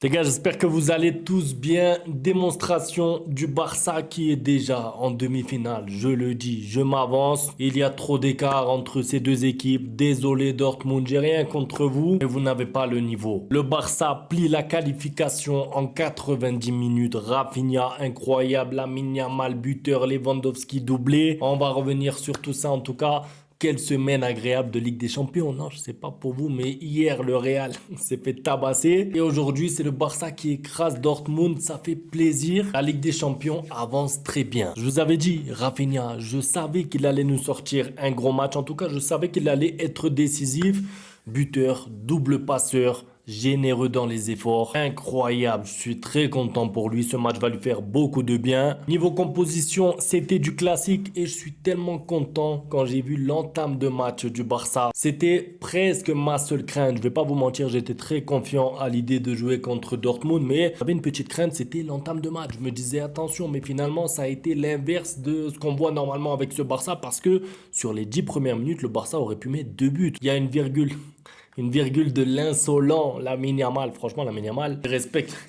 Les gars, j'espère que vous allez tous bien. Démonstration du Barça qui est déjà en demi-finale. Je le dis, je m'avance. Il y a trop d'écart entre ces deux équipes. Désolé Dortmund, j'ai rien contre vous, mais vous n'avez pas le niveau. Le Barça plie la qualification en 90 minutes. Rafinha, incroyable. Lamine Yamal, buteur. Lewandowski, doublé. On va revenir sur tout ça en tout cas. Quelle semaine agréable de Ligue des Champions. Non, je sais pas pour vous, mais hier, le Real s'est fait tabasser. Et aujourd'hui, c'est le Barça qui écrase Dortmund. Ça fait plaisir. La Ligue des Champions avance très bien. Je vous avais dit, Rafinha, je savais qu'il allait nous sortir un gros match. En tout cas, je savais qu'il allait être décisif. Buteur, double passeur, généreux dans les efforts. Incroyable, je suis très content pour lui. Ce match va lui faire beaucoup de bien. Niveau composition, c'était du classique et je suis tellement content quand j'ai vu l'entame de match du Barça. C'était presque ma seule crainte. Je vais pas vous mentir, j'étais très confiant à l'idée de jouer contre Dortmund, mais j'avais une petite crainte, c'était l'entame de match. Je me disais attention, mais finalement, ça a été l'inverse de ce qu'on voit normalement avec ce Barça parce que sur les 10 premières minutes, le Barça aurait pu mettre 2 buts. Il y a une virgule de l'insolent, Lamine Yamal. Franchement, Lamine Yamal,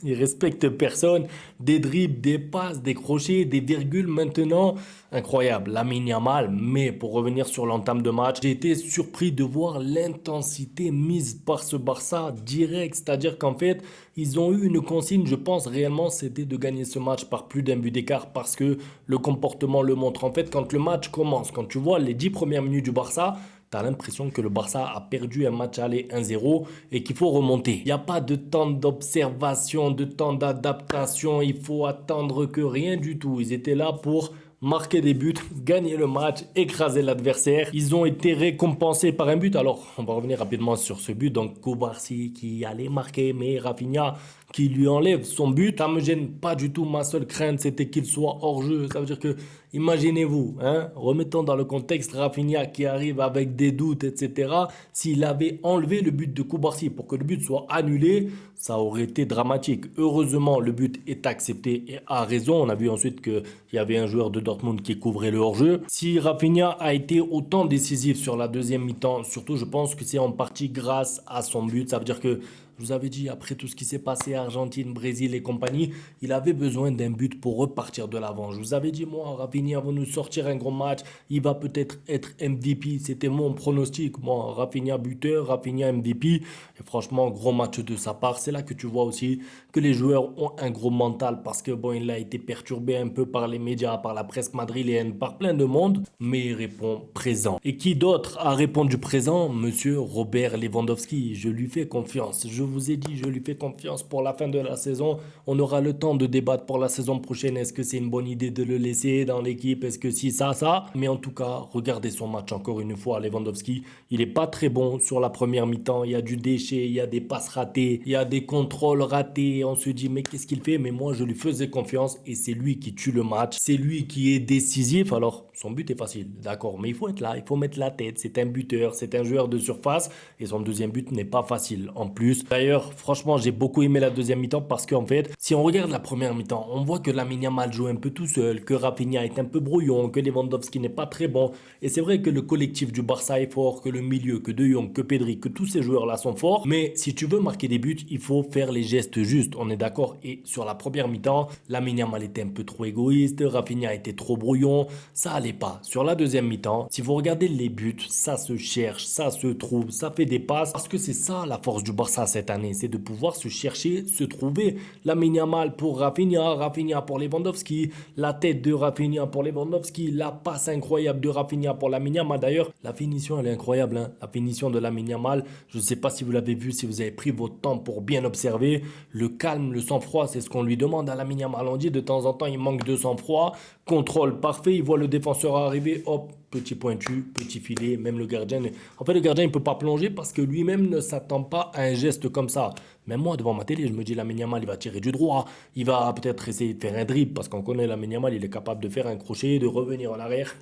il respecte personne. Des dribbles, des passes, des crochets, des virgules maintenant. Incroyable, Lamine Yamal. Mais pour revenir sur l'entame de match, j'ai été surpris de voir l'intensité mise par ce Barça direct. C'est-à-dire qu'en fait, ils ont eu une consigne, je pense réellement, c'était de gagner ce match par plus d'un but d'écart parce que le comportement le montre. En fait, quand le match commence, quand tu vois les 10 premières minutes du Barça, tu as l'impression que le Barça a perdu un match aller 1-0 et qu'il faut remonter. Il n'y a pas de temps d'observation, de temps d'adaptation. Il faut attendre que rien du tout. Ils étaient là pour marquer des buts, gagner le match, écraser l'adversaire. Ils ont été récompensés par un but. Alors, on va revenir rapidement sur ce but. Donc, Koubarsi qui allait marquer, mais Rafinha qui lui enlève son but. Ça me gêne pas du tout. Ma seule crainte, c'était qu'il soit hors jeu. Ça veut dire que, imaginez-vous, hein, remettons dans le contexte Rafinha qui arrive avec des doutes, etc. S'il avait enlevé le but de Koubarsi pour que le but soit annulé, ça aurait été dramatique. Heureusement, le but est accepté et a raison. On a vu ensuite qu'il y avait un joueur de Dortmund qui couvrait le hors-jeu. Si Rafinha a été autant décisif sur la deuxième mi-temps, surtout je pense que c'est en partie grâce à son but. Ça veut dire que je vous avais dit, après tout ce qui s'est passé, Argentine, Brésil et compagnie, il avait besoin d'un but pour repartir de l'avant. Je vous avais dit, moi, Rafinha va nous sortir un gros match. Il va peut-être être MVP. C'était mon pronostic. Moi, Rafinha buteur, Rafinha MVP. Et franchement, gros match de sa part. C'est là que tu vois aussi que les joueurs ont un gros mental parce que, bon, il a été perturbé un peu par les médias, par la presse madrilène, par plein de monde, mais il répond présent. Et qui d'autre a répondu présent? Monsieur Robert Lewandowski. Je lui fais confiance. Je vous ai dit, je lui fais confiance pour la fin de la saison. On aura le temps de débattre pour la saison prochaine. Est-ce que c'est une bonne idée de le laisser dans l'équipe? Est-ce que si, ça? Mais en tout cas, regardez son match encore une fois. Lewandowski, il n'est pas très bon sur la première mi-temps. Il y a du déchet, il y a des passes ratées, il y a des contrôles ratés. On se dit, mais qu'est-ce qu'il fait? Mais moi, je lui faisais confiance et c'est lui qui tue le match. C'est lui qui est décisif. Alors, son but est facile, d'accord, mais il faut être là, il faut mettre la tête. C'est un buteur, c'est un joueur de surface et son deuxième but n'est pas facile en plus. D'ailleurs, franchement, j'ai beaucoup aimé la deuxième mi-temps parce qu'en fait, si on regarde la première mi-temps, on voit que Lamine Yamal joue un peu tout seul, que Rafinha est un peu brouillon, que Lewandowski n'est pas très bon. Et c'est vrai que le collectif du Barça est fort, que le milieu, que De Jong, que Pedri, que tous ces joueurs-là sont forts. Mais si tu veux marquer des buts, il faut faire les gestes justes, on est d'accord. Et sur la première mi-temps, Lamine Yamal était un peu trop égoïste, Rafinha était trop brouillon, ça allait pas. Sur la deuxième mi-temps, si vous regardez les buts, ça se cherche, ça se trouve, ça fait des passes. Parce que c'est ça la force du Barça cette année, c'est de pouvoir se chercher, se trouver. Lamine Yamal pour Rafinha, Rafinha pour Lewandowski, la tête de Rafinha pour Lewandowski, la passe incroyable de Rafinha pour Lamine Yamal. D'ailleurs, la finition elle est incroyable, hein. La finition de Lamine Yamal, je ne sais pas si vous l'avez vu, si vous avez pris votre temps pour bien observer. Le calme, le sang-froid, c'est ce qu'on lui demande à Lamine Yamal. On dit de temps en temps il manque de sang-froid. Contrôle parfait, il voit le défenseur arriver, hop, petit pointu, petit filet, même le gardien. En fait, le gardien, il ne peut pas plonger parce que lui-même ne s'attend pas à un geste comme ça. Même moi, devant ma télé, je me dis, Lamine Yamal, il va tirer du droit. Il va peut-être essayer de faire un dribble parce qu'on connaît Lamine Yamal, il est capable de faire un crochet, de revenir en arrière.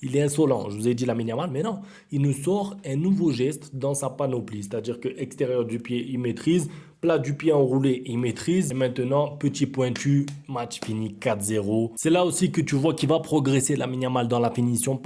Il est insolent. Je vous ai dit Lamine Yamal, mais non. Il nous sort un nouveau geste dans sa panoplie. C'est-à-dire que extérieur du pied, il maîtrise. Plat du pied enroulé, il maîtrise. Et maintenant, petit pointu, match fini 4-0. C'est là aussi que tu vois qu'il va progresser Lamine Yamal dans la finition.